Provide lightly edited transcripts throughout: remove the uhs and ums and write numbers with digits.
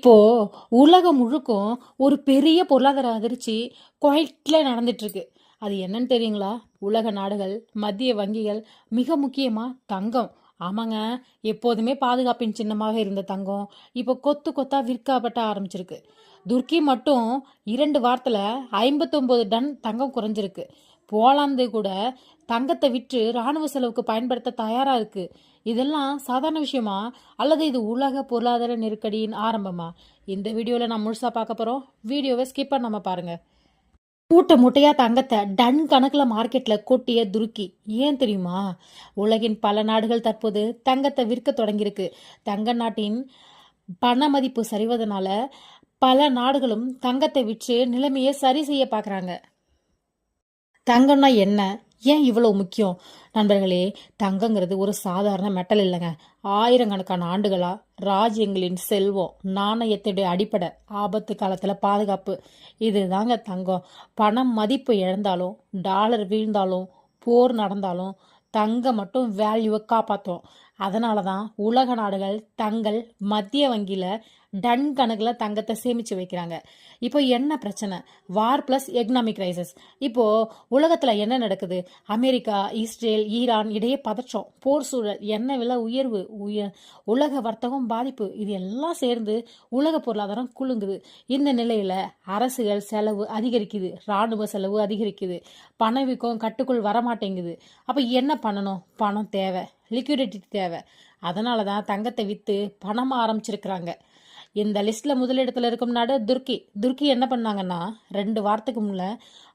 இப்போ உலகம் முழுக்கும் ஒரு பெரிய பொருளாதார அதிர்ச்சி குவைட்ல நடந்துட்டு இருக்கு. அது என்னன்னு தெரியுங்களா? உலக நாடுகள், மத்திய வங்கிகள், மிக முக்கியமா தங்கம். ஆமாங்க, எப்போதுமே பாதுகாப்பின் சின்னமாக இருந்த தங்கம் இப்போ கொத்து கொத்தா விற்கப்பட்ட ஆரம்பிச்சிருக்கு. துருக்கி மட்டும் 2 வாரத்துல 59 டன் தங்கம் குறைஞ்சிருக்கு. போலாந்து கூட தங்கத்தை விற்று ராணுவ செலவுக்கு பயன்படுத்த தயாரா இருக்கு. இதெல்லாம் சாதாரண விஷயமா, அல்லது இது உலக பொருளாதார நெருக்கடியின் ஆரம்பமா? இந்த வீடியோல நான் முழுசா பார்க்க போறோம். வீடியோவை ஸ்கிப் பண்ணாம பாருங்க. மூட்டை மூட்டையா தங்கத்தை டன் கணக்குல மார்க்கெட்ல கொட்டிய துருக்கி ஏன் தெரியுமா? உலகின் பல நாடுகள் தற்போது தங்கத்தை விற்க தொடங்கியிருக்கு. தங்க நாட்டின் பண மதிப்பு சரிவதனால பல நாடுகளும் தங்கத்தை விற்று நிலைமையை சரி செய்ய பார்க்கறாங்க. தங்கம்னா என்ன? ஏன் இவ்வளவு முக்கியம்? நண்பர்களே, தங்கங்கிறது ஒரு சாதாரண மெட்டல் இல்லைங்க. ஆயிரக்கணக்கான ஆண்டுகளா ராஜ்யங்களின் செல்வம், நாணயத்துடைய அடிப்படை, ஆபத்து காலத்துல பாதுகாப்பு. இதுதாங்க தங்கம். பணம் மதிப்பு இழந்தாலும், டாலர் வீழ்ந்தாலும், போர் நடந்தாலும் தங்கம் மட்டும் வேல்யூவை காப்பாற்றும். அதனால தான் உலக நாடுகள் தங்கள் மத்திய வங்கியில டன் கணக்கில் தங்கத்தை சேமிச்சு வைக்கிறாங்க. இப்போ என்ன பிரச்சனை? வார் பிளஸ் எக்கனாமிக் கிரைசிஸ். இப்போ உலகத்துல என்ன நடக்குது? அமெரிக்கா, இஸ்ரேல், ஈரான் இடையே பதற்றம், போர் சூழல், எண்ணெய் விலை உயர்வு, உலக வர்த்தகம் பாதிப்பு. இது எல்லாம் சேர்ந்து உலக பொருளாதாரம் குலுங்குது. இந்த நிலையில அரசுகள் செலவு அதிகரிக்குது, ராணுவ செலவு அதிகரிக்குது, பணவீக்கம் கட்டுக்குள் வரமாட்டேங்குது. அப்ப என்ன பண்ணணும்? பணம் தேவை, லிக்விடிட்டி தேவை. அதனால தான் தங்கத்தை விற்று பணம் ஆரம்பிச்சிருக்கிறாங்க. இந்த லிஸ்ட்ல முதலிடத்துல இருக்கும் நாடு துருக்கி. துருக்கி என்ன பண்ணாங்கன்னா 2 வாரத்துக்கு முன்ன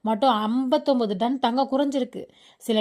மட்டும் 59 டன் தங்கம் குறைஞ்சிருக்கு. சில